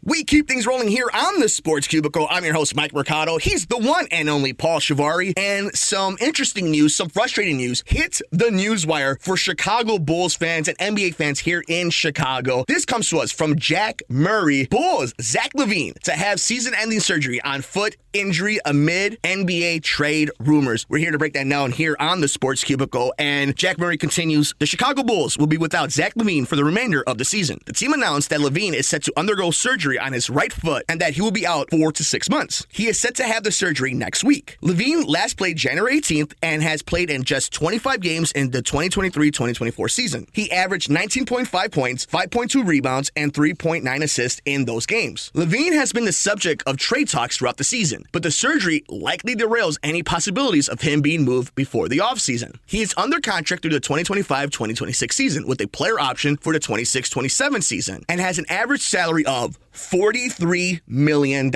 We keep things rolling here on the Sports Cubicle. I'm your host, Mike Mercado. He's the one and only Paul Chivari. And some interesting news, some frustrating news, hit the newswire for Chicago Bulls fans and NBA fans here in Chicago. This comes to us from Jack Murray. Bulls Zach LaVine to have season-ending surgery on foot injury amid NBA trade rumors. We're here to break that down here on the Sports Cubicle. And Jack Murray continues, the Chicago Bulls will be without Zach LaVine for the remainder of the season. The team announced that LaVine is set to undergo surgery on his right foot and that he will be out 4 to 6 months. He is set to have the surgery next week. LaVine last played January 18th and has played in just 25 games in the 2023-2024 season. He averaged 19.5 points, 5.2 rebounds, and 3.9 assists in those games. LaVine has been the subject of trade talks throughout the season, but the surgery likely derails any possibilities of him being moved before the offseason. He is under contract through the 2025-2026 season with a player option for the 26-27 season and has an average salary of $43 million.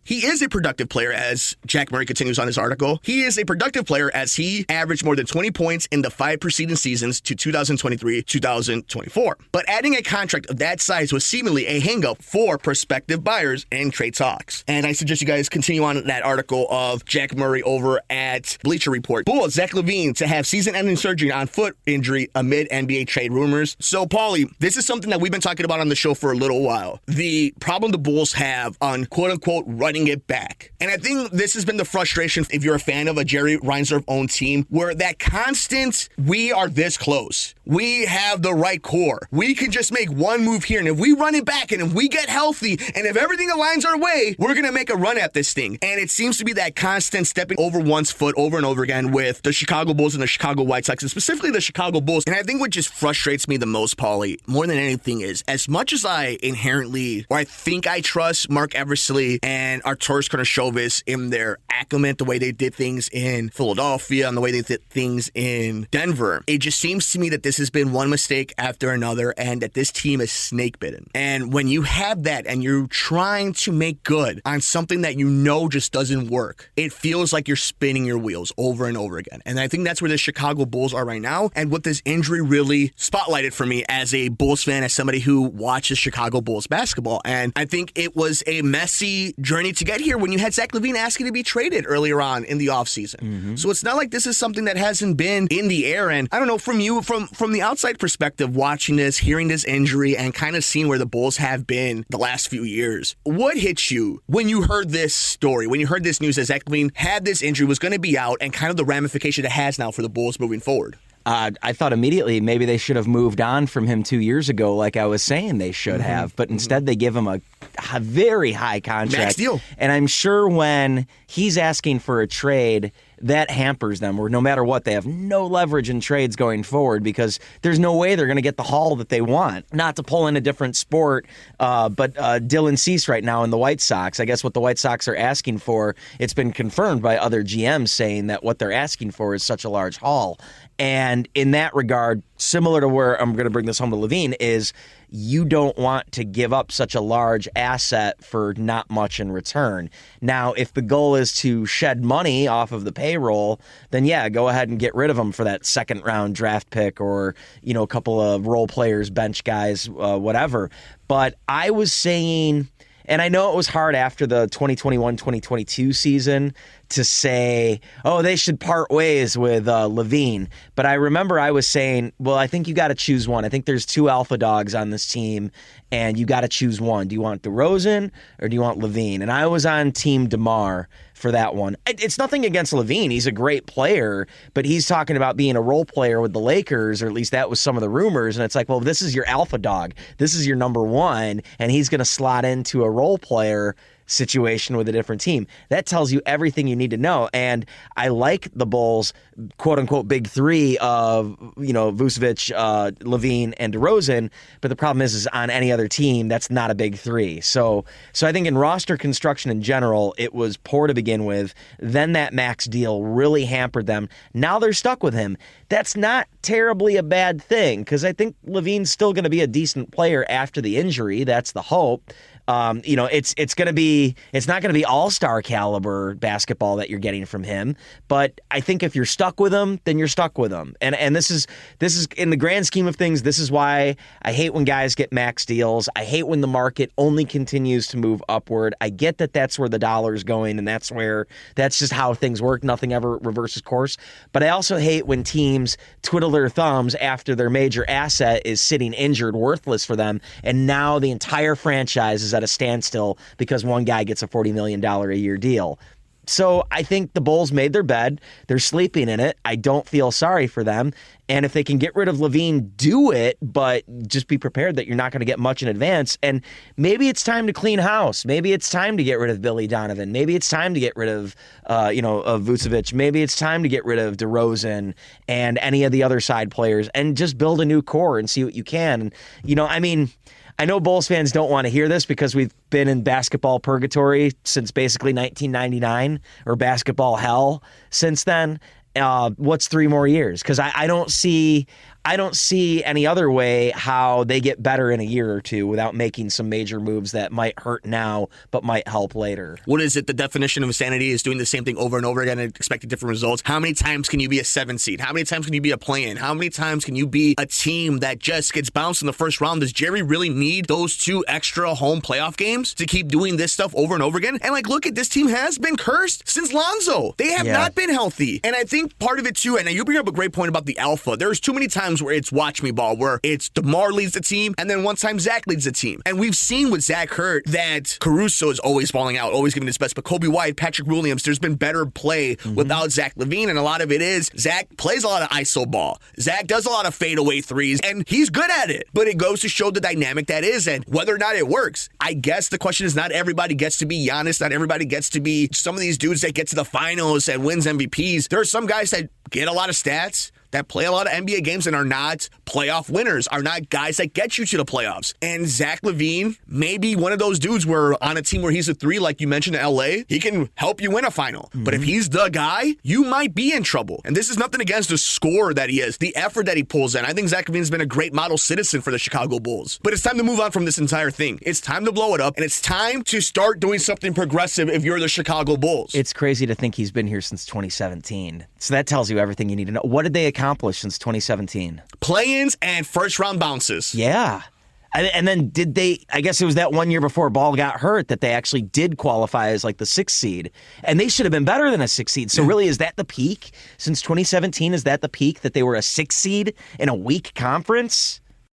He is a productive player, as Jack Murray continues on his article. He is a productive player as he averaged more than 20 points in the 5 preceding seasons to 2023-2024. But adding a contract of that size was seemingly a hang-up for prospective buyers in trade talks. And I suggest you guys continue on that article of Jack Murray over at Bleacher Report. Bulls Zach LaVine to have season-ending surgery on foot injury amid NBA trade rumors. So, Paulie, this is something that we've been talking about on the show for a little while. The problem the Bulls have on quote-unquote running it back. And I think this has been the frustration if you're a fan of a Jerry Reinsdorf-owned team, where that constant, we are this close. We have the right core. We can just make one move here, and if we run it back, and if we get healthy, and if everything aligns our way, we're going to make a run at this thing. And it seems to be that constant stepping over one's foot over and over again with the Chicago Bulls and the Chicago White Sox, and specifically the Chicago Bulls. And I think what just frustrates me the most, Paulie, more than anything is, as much as I inherently, or I think I trust Mark Eversley and Arturas Karnisovas in their acumen, the way they did things in Philadelphia and the way they did things in Denver, it just seems to me that this has been one mistake after another and that this team is snake bitten. And when you have that and you're trying to make good on something that you know just doesn't work, it feels like you're spinning your wheels over and over again. And I think that's where the Chicago Bulls are right now, and what this injury really spotlighted for me as a Bulls fan, as somebody who watches Chicago Bulls basketball. And I think it was a messy journey to get here when you had Zach LaVine asking to be traded earlier on in the offseason. Mm-hmm. So it's not like this is something that hasn't been in the air. And I don't know, from you, from the outside perspective, watching this, hearing this injury, and kind of seeing where the Bulls have been the last few years, what hit you when you heard this story, when you heard this news that Zach LaVine had this injury, was going to be out, and kind of the ramification it has now for the Bulls moving forward? I thought immediately maybe they should have moved on from him 2 years ago, like I was saying they should have. But instead they give him a very high contract. Max deal. And I'm sure when he's asking for a trade, that hampers them, where no matter what, they have no leverage in trades going forward because there's no way they're going to get the haul that they want. Not to pull in a different sport, but Dylan Cease right now in the White Sox, I guess what the White Sox are asking for, it's been confirmed by other GMs saying that what they're asking for is such a large haul. And in that regard, similar to where I'm going to bring this home to LaVine, is you don't want to give up such a large asset for not much in return. Now, if the goal is to shed money off of the payroll, then yeah, go ahead and get rid of them for that second round draft pick or, you know, a couple of role players, bench guys, whatever. But I was saying, and I know it was hard after the 2021-2022 season to say, oh, they should part ways with LaVine. But I remember I was saying, well, I think you got to choose one. I think there's two alpha dogs on this team, and you got to choose one. Do you want DeRozan or do you want LaVine? And I was on Team DeMar for that one. It's nothing against LaVine. He's a great player, but he's talking about being a role player with the Lakers, or at least that was some of the rumors. And it's like, well, this is your alpha dog. This is your number one, and he's going to slot into a role player situation with a different team. That tells you everything you need to know. And I like the Bulls, quote unquote, big three of, you know, Vucevic, LaVine, and DeRozan. But the problem is on any other team, that's not a big three. So I think in roster construction in general, it was poor to begin with. Then that max deal really hampered them. Now they're stuck with him. That's not terribly a bad thing, because I think LaVine's still going to be a decent player after the injury. That's the hope. It's not going to be all-star caliber basketball that you're getting from him. But I think if you're stuck with him, then you're stuck with him. And this is in the grand scheme of things. This is why I hate when guys get max deals. I hate when the market only continues to move upward. I get that that's where the dollar's going, and that's just how things work. Nothing ever reverses course. But I also hate when teams twiddle their thumbs after their major asset is sitting injured, worthless for them, and now the entire franchise is at a standstill because one guy gets a $40 million a year deal. So I think the Bulls made their bed. They're sleeping in it. I don't feel sorry for them. And if they can get rid of LaVine, do it, but just be prepared that you're not going to get much in advance. And maybe it's time to clean house. Maybe it's time to get rid of Billy Donovan. Maybe it's time to get rid of Vucevic. Maybe it's time to get rid of DeRozan and any of the other side players and just build a new core and see what you can. I know Bulls fans don't want to hear this because we've been in basketball purgatory since basically 1999, or basketball hell since then. What's 3 more years? Because I don't see any other way how they get better in a year or two without making some major moves that might hurt now but might help later. What is it? The definition of insanity is doing the same thing over and over again and expecting different results. How many times can you be a 7 seed? How many times can you be a play-in? How many times can you be a team that just gets bounced in the first round? Does Jerry really need those 2 extra home playoff games to keep doing this stuff over and over again? And look at this team has been cursed since Lonzo. They have not been healthy. And I think part of it too, and you bring up a great point about the alpha. There's too many times where it's watch me ball, where it's DeMar leads the team, and then one time Zach leads the team. And we've seen with Zach hurt that Caruso is always balling out, always giving his best. But Kobe White, Patrick Williams, there's been better play without Zach LaVine, and a lot of it is Zach plays a lot of iso ball. Zach does a lot of fadeaway threes, and he's good at it. But it goes to show the dynamic that is, and whether or not it works. I guess the question is not everybody gets to be Giannis, not everybody gets to be some of these dudes that get to the finals and wins MVPs. There are some guys that get a lot of stats, that play a lot of NBA games and are not playoff winners, are not guys that get you to the playoffs. And Zach LaVine may be one of those dudes where on a team where he's a 3, like you mentioned in LA, he can help you win a final. But if he's the guy, you might be in trouble. And this is nothing against the scorer that he is, the effort that he pulls in. I think Zach LaVine's been a great model citizen for the Chicago Bulls. But it's time to move on from this entire thing. It's time to blow it up, and it's time to start doing something progressive if you're the Chicago Bulls. It's crazy to think he's been here since 2017. So that tells you everything you need to know. What did they accomplish since 2017? Play-ins and first-round bounces. Yeah. And then I guess it was that 1 year before Ball got hurt that they actually did qualify as the 6th seed. And they should have been better than a 6th seed. So really, is that the peak? Since 2017, is that the peak that they were a 6th seed in a weak conference?